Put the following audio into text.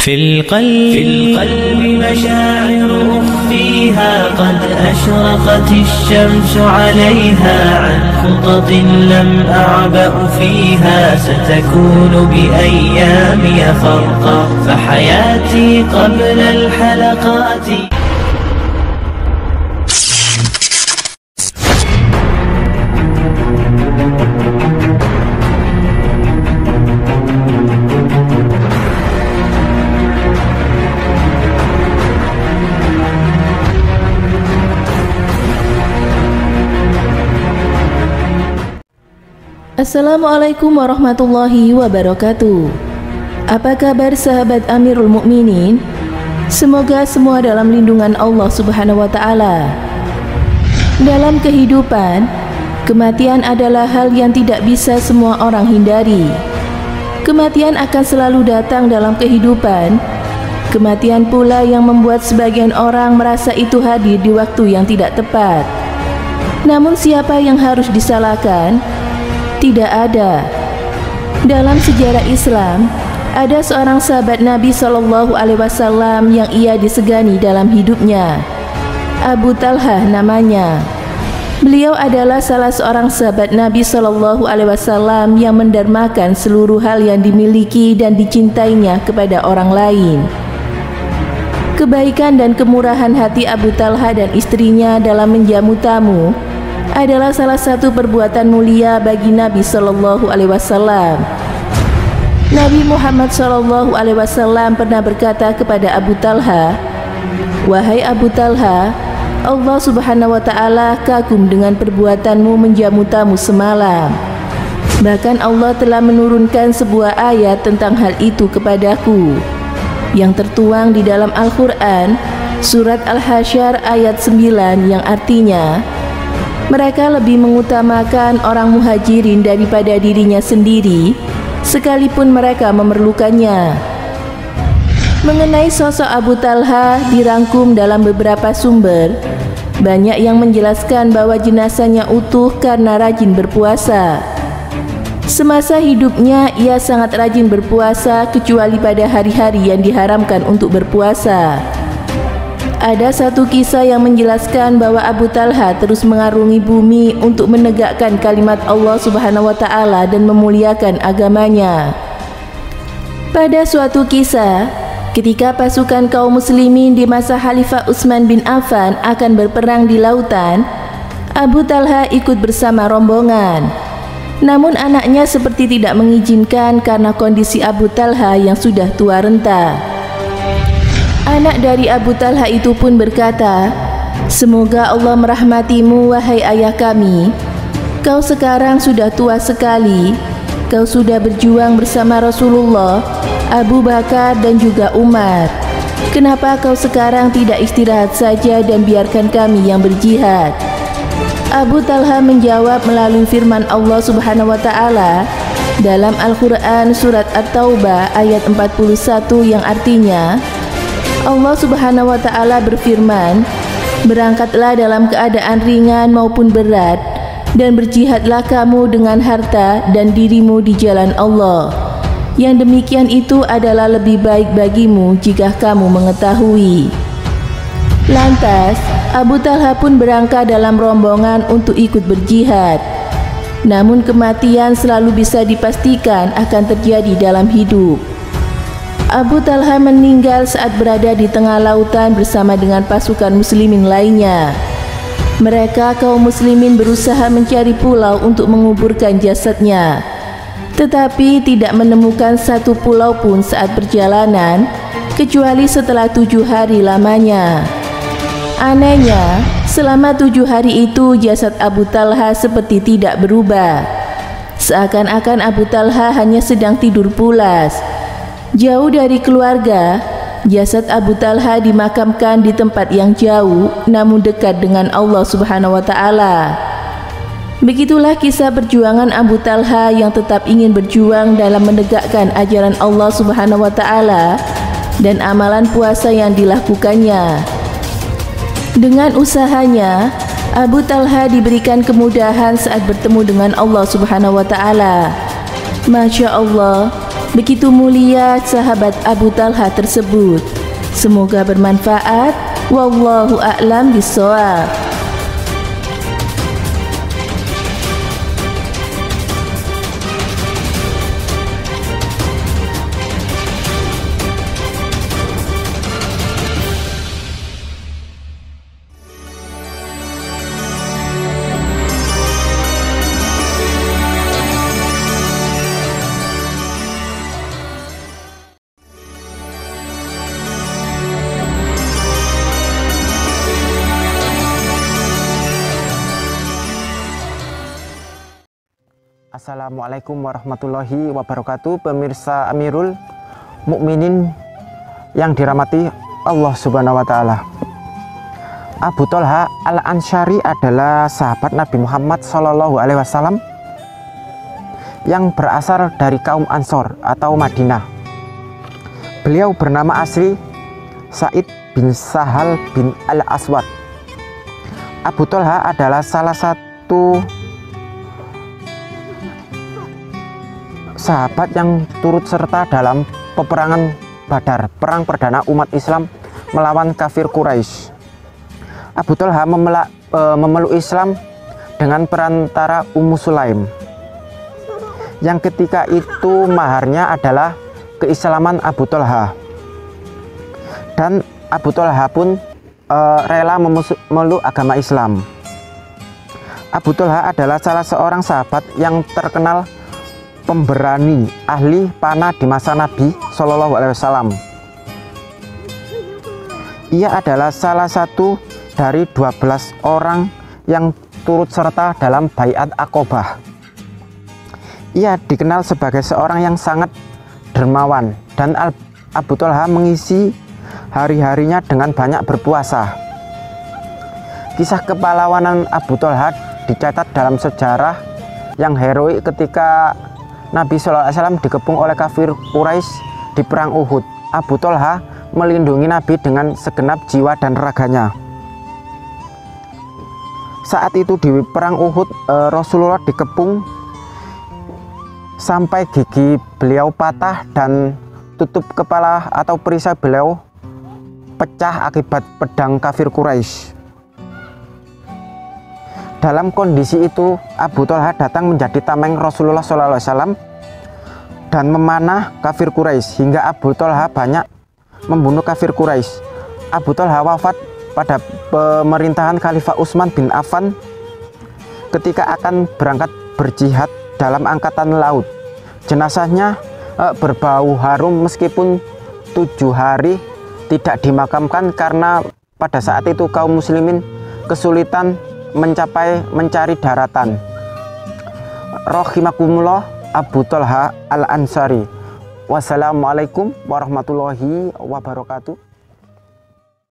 في القلب مشاعر أخفيها قد أشرقت الشمس عليها عن خطط لم أعبأ فيها ستكون بأيامي خرقا فحياتي قبل الحلقات. Assalamualaikum warahmatullahi wabarakatuh. Apa kabar sahabat Amirul Mukminin? Semoga semua dalam lindungan Allah Subhanahu wa taala. Dalam kehidupan, kematian adalah hal yang tidak bisa semua orang hindari. Kematian akan selalu datang dalam kehidupan. Kematian pula yang membuat sebagian orang merasa itu hadir di waktu yang tidak tepat. Namun siapa yang harus disalahkan? Tidak ada. Dalam sejarah Islam, ada seorang sahabat Nabi SAW yang ia disegani dalam hidupnya. Abu Talhah namanya. Beliau adalah salah seorang sahabat Nabi SAW yang mendermakan seluruh hal yang dimiliki dan dicintainya kepada orang lain. Kebaikan dan kemurahan hati Abu Talhah dan istrinya dalam menjamu tamu adalah salah satu perbuatan mulia bagi Nabi SAW. Nabi Muhammad SAW pernah berkata kepada Abu Talhah, "Wahai Abu Talhah, Allah Subhanahu wa taala kagum dengan perbuatanmu menjamu tamu semalam. Bahkan Allah telah menurunkan sebuah ayat tentang hal itu kepadaku yang tertuang di dalam Al-Quran surat Al-Hasyr ayat 9 yang artinya, mereka lebih mengutamakan orang muhajirin daripada dirinya sendiri, sekalipun mereka memerlukannya." Mengenai sosok Abu Talhah dirangkum dalam beberapa sumber. Banyak yang menjelaskan bahwa jenazahnya utuh karena rajin berpuasa. Semasa hidupnya ia sangat rajin berpuasa kecuali pada hari-hari yang diharamkan untuk berpuasa. Ada satu kisah yang menjelaskan bahwa Abu Talhah terus mengarungi bumi untuk menegakkan kalimat Allah Subhanahu wa taala dan memuliakan agamanya. Pada suatu kisah, ketika pasukan kaum muslimin di masa Khalifah Utsman bin Affan akan berperang di lautan, Abu Talhah ikut bersama rombongan. Namun anaknya seperti tidak mengizinkan karena kondisi Abu Talhah yang sudah tua renta. Anak dari Abu Talhah itu pun berkata, "Semoga Allah merahmatimu wahai ayah kami. Kau sekarang sudah tua sekali. Kau sudah berjuang bersama Rasulullah, Abu Bakar dan juga Umar. Kenapa kau sekarang tidak istirahat saja dan biarkan kami yang berjihad?" Abu Talhah menjawab melalui firman Allah Subhanahu wa taala dalam Al-Quran surat At-Taubah ayat 41 yang artinya, Allah Subhanahu wa taala berfirman, "Berangkatlah dalam keadaan ringan maupun berat dan berjihadlah kamu dengan harta dan dirimu di jalan Allah. Yang demikian itu adalah lebih baik bagimu jika kamu mengetahui." Lantas Abu Talhah pun berangkat dalam rombongan untuk ikut berjihad. Namun kematian selalu bisa dipastikan akan terjadi dalam hidup. Abu Talhah meninggal saat berada di tengah lautan bersama dengan pasukan muslimin lainnya. Mereka kaum muslimin berusaha mencari pulau untuk menguburkan jasadnya, tetapi tidak menemukan satu pulau pun saat perjalanan, kecuali setelah 7 hari lamanya. Anehnya, selama 7 hari itu jasad Abu Talhah seperti tidak berubah. Seakan-akan Abu Talhah hanya sedang tidur pulas. Jauh dari keluarga, jasad Abu Talhah dimakamkan di tempat yang jauh namun dekat dengan Allah Subhanahu wa taala. Begitulah kisah perjuangan Abu Talhah yang tetap ingin berjuang dalam menegakkan ajaran Allah Subhanahu wa taala dan amalan puasa yang dilakukannya. Dengan usahanya, Abu Talhah diberikan kemudahan saat bertemu dengan Allah Subhanahu wa taala. Masya Allah, Begitu mulia sahabat Abu Talha tersebut. Semoga bermanfaat. Wallahu a'lam bishawab. Assalamualaikum warahmatullahi wabarakatuh. Pemirsa Amirul Mukminin yang dirahmati Allah Subhanahu wa taala. Abu Talha Al-Ansyari adalah sahabat Nabi Muhammad SAW yang berasal dari kaum Ansor atau Madinah. Beliau bernama asli Sa'id bin Sahal bin Al-Aswad. Abu Talha adalah salah satu sahabat yang turut serta dalam peperangan Badar, perang perdana umat Islam melawan kafir Quraisy. Abu Talha memeluk Islam dengan perantara Ummu Sulaim, yang ketika itu maharnya adalah keislaman Abu Talha, dan Abu Talha pun rela memeluk agama Islam. Abu Talha adalah salah seorang sahabat yang terkenal pemberani, ahli panah di masa Nabi SAW. Ia adalah salah satu dari 12 orang yang turut serta dalam Baiat Aqobah. Ia dikenal sebagai seorang yang sangat dermawan, dan Abu Talha mengisi hari-harinya dengan banyak berpuasa. Kisah kepahlawanan Abu Talha dicatat dalam sejarah yang heroik ketika Nabi SAW dikepung oleh kafir Quraisy di perang Uhud. Abu Talha melindungi Nabi dengan segenap jiwa dan raganya. Saat itu di perang Uhud, Rasulullah dikepung sampai gigi beliau patah dan tutup kepala atau perisai beliau pecah akibat pedang kafir Quraisy. Dalam kondisi itu, Abu Talha datang menjadi tameng Rasulullah SAW dan memanah kafir Quraisy, hingga Abu Talha banyak membunuh kafir Quraisy. Abu Talha wafat pada pemerintahan Khalifah Utsman bin Affan ketika akan berangkat berjihad dalam angkatan laut. Jenazahnya berbau harum meskipun 7 hari tidak dimakamkan karena pada saat itu kaum muslimin kesulitan mencari daratan. Rahimakumullah, Abu Talha Al-Ansyari. Wassalamualaikum warahmatullahi wabarakatuh.